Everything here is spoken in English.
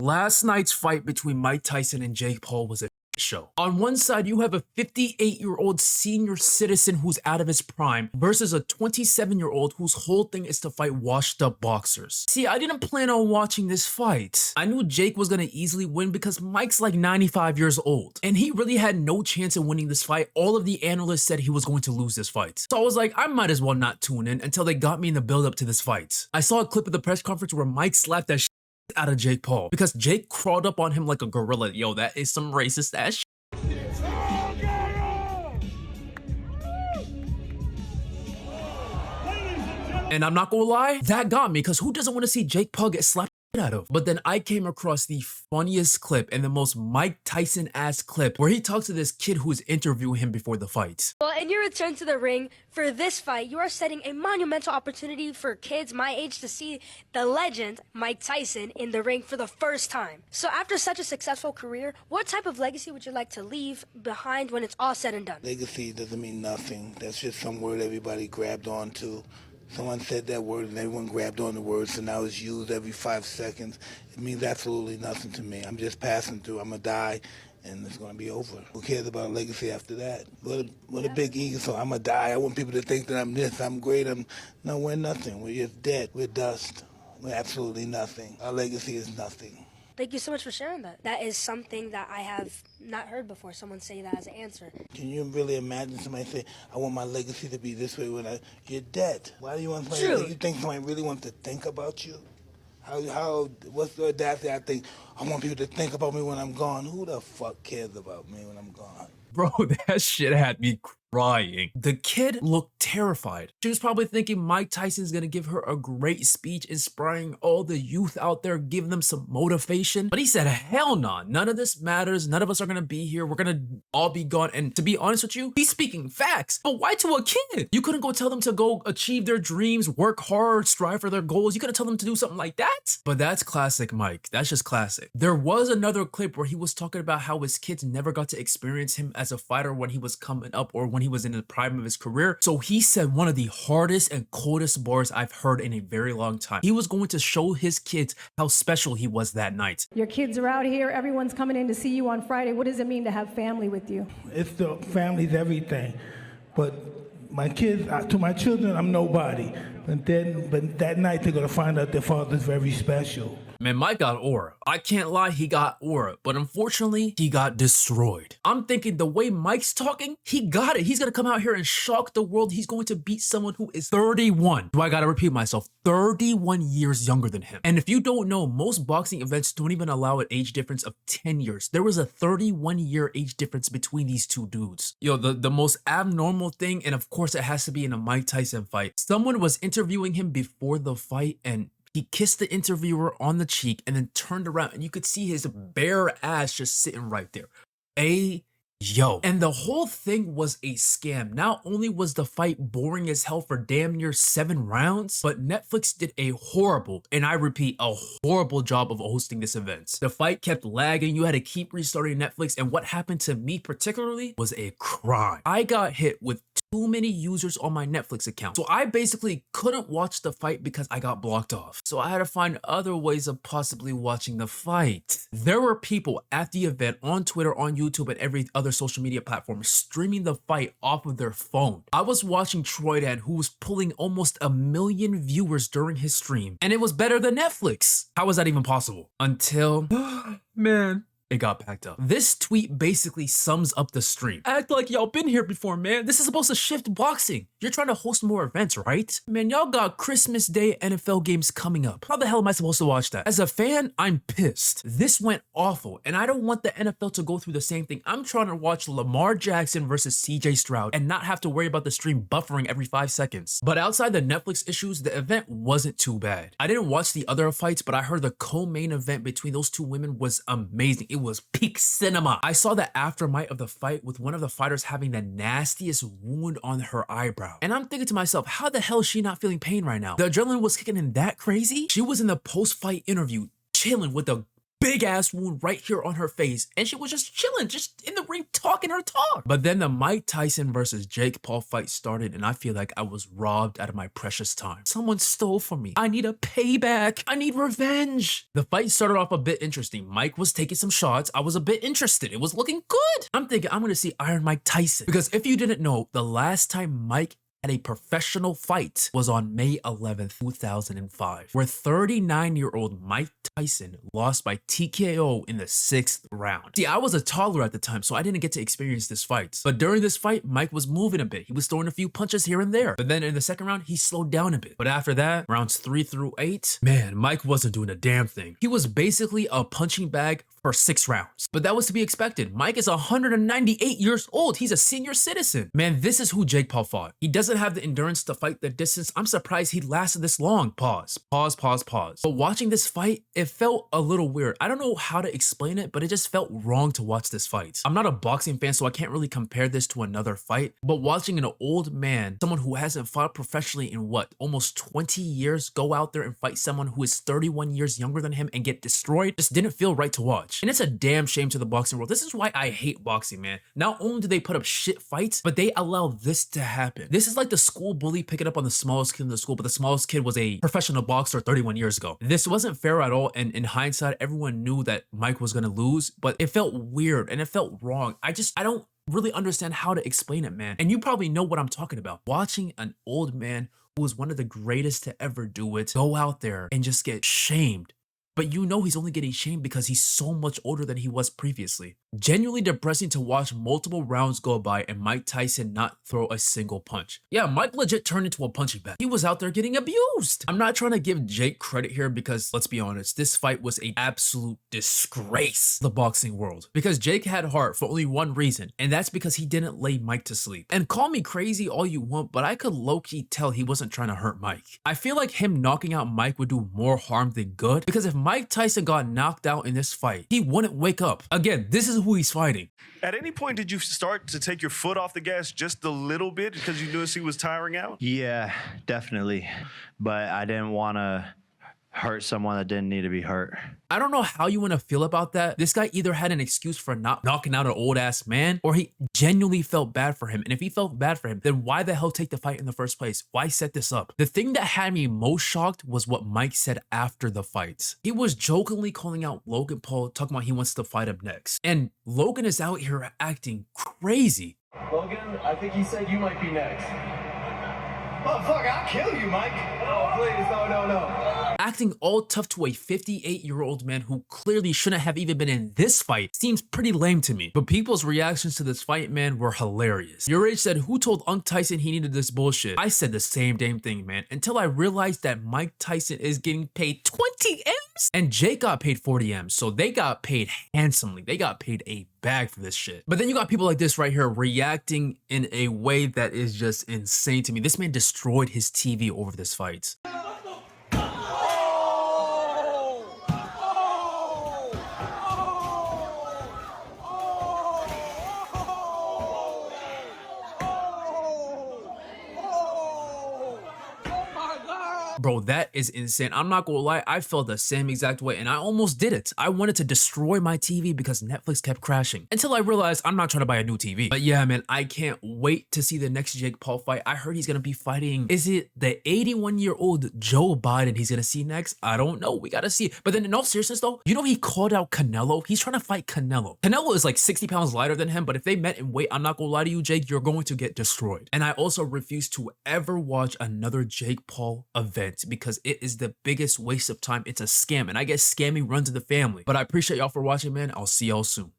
Last night's fight between Mike Tyson and Jake Paul was a show. On one side, you have a 58-year-old senior citizen who's out of his prime versus a 27-year-old whose whole thing is to fight washed-up boxers. See, I didn't plan on watching this fight. I knew Jake was gonna easily win because Mike's like 95 years old, and he really had no chance of winning this fight. All of the analysts said he was going to lose this fight. So I was like, I might as well not tune in until they got me in the build-up to this fight. I saw a clip of the press conference where Mike slapped that out of Jake Paul because Jake crawled up on him like a gorilla. Yo, that is some racist ass shit. And I'm not gonna lie, that got me because who doesn't want to see Jake Paul get slapped out of? But then I came across the funniest clip and the most Mike Tyson ass clip where he talks to this kid who's interviewing him before the fight. Well, in your return to the ring for this fight, you are setting a monumental opportunity for kids my age to see the legend Mike Tyson in the ring for the first time. So after such a successful career, what type of legacy would you like to leave behind when it's all said and done? Legacy doesn't mean nothing. That's just some word everybody grabbed onto. Someone said that word and everyone grabbed on the word, so now it's used every 5 seconds. It means absolutely nothing to me. I'm just passing through. I'm going to die, and it's going to be over. Who cares about legacy after that? What a big ego. So I'm going to die. I want people to think that I'm this, I'm great. No, we're nothing. We're just dead. We're dust. We're absolutely nothing. Our legacy is nothing. Thank you so much for sharing that. That is something that I have not heard before, someone say that as an answer. Can you really imagine somebody say, I want my legacy to be this way when you're dead? Why do you want somebody to, you think somebody really wants to think about you? What's the audacity? I think, I want people to think about me when I'm gone. Who the fuck cares about me when I'm gone? Bro, that shit had me crying. The kid looked terrified. She was probably thinking Mike Tyson's gonna give her a great speech inspiring all the youth out there, giving them some motivation. But he said, hell nah, none of this matters. None of us are gonna be here. We're gonna all be gone. And to be honest with you, he's speaking facts. But why to a kid? You couldn't go tell them to go achieve their dreams, work hard, strive for their goals. You couldn't tell them to do something like that? But that's classic Mike. That's just classic. There was another clip where he was talking about how his kids never got to experience him as a fighter when he was coming up or when he was in the prime of his career. So he said one of the hardest and coldest bars I've heard in a very long time. He was going to show his kids how special he was that night. Your kids are out here. Everyone's coming in to see you on Friday. What does it mean to have family with you? It's the family's everything. But my kids, to my children, I'm nobody. But that night they're gonna find out their father's very special. Man, Mike got aura. I can't lie, he got aura, but unfortunately, he got destroyed. I'm thinking the way Mike's talking, he got it. He's gonna come out here and shock the world. He's going to beat someone who is 31. Do I gotta repeat myself? 31 years younger than him. And if you don't know, most boxing events don't even allow an age difference of 10 years. There was a 31-year age difference between these two dudes. Yo, the most abnormal thing, and of course it has to be in a Mike Tyson fight. Someone was interviewing him before the fight and he kissed the interviewer on the cheek and then turned around and you could see his bare ass just sitting right there. Yo. And the whole thing was a scam. Not only was the fight boring as hell for damn near 7 rounds, but Netflix did a horrible, and I repeat, a horrible job of hosting this event. The fight kept lagging. You had to keep restarting Netflix. And what happened to me particularly was a crime. I got hit with too many users on my Netflix account. So I basically couldn't watch the fight because I got blocked off. So I had to find other ways of possibly watching the fight. There were people at the event on Twitter, on YouTube, and every other social media platform streaming the fight off of their phone. I was watching Troydan, who was pulling almost 1 million viewers during his stream, and it was better than Netflix. How was that even possible? Until, man, it got packed up. This tweet basically sums up the stream. Act like y'all been here before, man. This is supposed to shift boxing. You're trying to host more events, right? Man, y'all got Christmas Day NFL games coming up. How the hell am I supposed to watch that? As a fan, I'm pissed. This went awful, and I don't want the NFL to go through the same thing. I'm trying to watch Lamar Jackson versus CJ Stroud and not have to worry about the stream buffering every 5 seconds. But outside the Netflix issues, the event wasn't too bad. I didn't watch the other fights, but I heard the co-main event between those two women was amazing. It was peak cinema. I saw the aftermath of the fight with one of the fighters having the nastiest wound on her eyebrow. And I'm thinking to myself, how the hell is she not feeling pain right now? The adrenaline was kicking in that crazy? She was in the post-fight interview chilling with a big ass wound right here on her face, and she was just chilling, just in the ring talking her talk. But then the Mike Tyson versus Jake Paul fight started, and I feel like I was robbed out of my precious time. Someone stole from me. I need a payback. I need revenge. The fight started off a bit interesting. Mike was taking some shots. I was a bit interested. It was looking good. I'm thinking I'm gonna see Iron Mike Tyson, because if you didn't know, the last time Mike had a professional fight was on May 11th, 2005, where 39-year-old Mike Tyson lost by TKO in the 6th round. See, I was a toddler at the time, so I didn't get to experience this fight. But during this fight, Mike was moving a bit. He was throwing a few punches here and there. But then in the second round, he slowed down a bit. But after that, rounds 3 through 8, man, Mike wasn't doing a damn thing. He was basically a punching bag for 6 rounds. But that was to be expected. Mike is 198 years old. He's a senior citizen. Man, this is who Jake Paul fought. He doesn't have the endurance to fight the distance. I'm surprised he lasted this long. Pause. But watching this fight, it felt a little weird. I don't know how to explain it, but it just felt wrong to watch this fight. I'm not a boxing fan, so I can't really compare this to another fight, but watching an old man, someone who hasn't fought professionally in what, almost 20 years, go out there and fight someone who is 31 years younger than him and get destroyed, just didn't feel right to watch. And it's a damn shame to the boxing world. This is why I hate boxing, man. Not only do they put up shit fights, but they allow this to happen. This is like the school bully picking up on the smallest kid in the school, but the smallest kid was a professional boxer 31 years ago. This wasn't fair at all, and in hindsight, everyone knew that Mike was gonna lose, but it felt weird and it felt wrong. I don't really understand how to explain it, man. And you probably know what I'm talking about. Watching an old man who was one of the greatest to ever do it go out there and just get shamed. But you know he's only getting shamed because he's so much older than he was previously. Genuinely depressing to watch multiple rounds go by and Mike Tyson not throw a single punch. Yeah, Mike legit turned into a punching bag. He was out there getting abused. I'm not trying to give Jake credit here because, let's be honest, this fight was an absolute disgrace to the boxing world. Because Jake had heart for only one reason, and that's because he didn't lay Mike to sleep. And call me crazy all you want, but I could low-key tell he wasn't trying to hurt Mike. I feel like him knocking out Mike would do more harm than good, because if Mike Tyson got knocked out in this fight, he wouldn't wake up. Again, this is who he's fighting. At any point, did you start to take your foot off the gas just a little bit because you noticed he was tiring out? Yeah, definitely. But I didn't want to hurt someone that didn't need to be hurt. I don't know how you want to feel about that. This guy either had an excuse for not knocking out an old ass man, or he genuinely felt bad for him. And if he felt bad for him, then why the hell take the fight in the first place? Why set this up? The thing that had me most shocked was what Mike said after the fight. He was jokingly calling out Logan Paul, talking about he wants to fight him next. And Logan is out here acting crazy. Logan, I think he said you might be next. Motherfucker, I'll kill you, Mike. Oh, please, no. Acting all tough to a 58-year-old man who clearly shouldn't have even been in this fight seems pretty lame to me. But people's reactions to this fight, man, were hilarious. Your Age said, who told Unc Tyson he needed this bullshit? I said the same damn thing, man, until I realized that Mike Tyson is getting paid 20 M's and Jake got paid 40 M's. So they got paid handsomely. They got paid a bag for this shit. But then you got people like this right here reacting in a way that is just insane to me. This man destroyed his TV over this fight. Bro, that is insane. I'm not gonna lie, I felt the same exact way and I almost did it. I wanted to destroy my TV because Netflix kept crashing until I realized I'm not trying to buy a new TV. But yeah, man, I can't wait to see the next Jake Paul fight. I heard he's gonna be fighting, is it the 81-year-old Joe Biden he's gonna see next? I don't know, we gotta see. But then in all seriousness though, you know he called out Canelo? He's trying to fight Canelo. Canelo is like 60 pounds lighter than him, but if they met in weight, I'm not gonna lie to you, Jake, you're going to get destroyed. And I also refuse to ever watch another Jake Paul event because it is the biggest waste of time. It's a scam, and I guess scamming runs in the family. But I appreciate y'all for watching, man. I'll see y'all soon.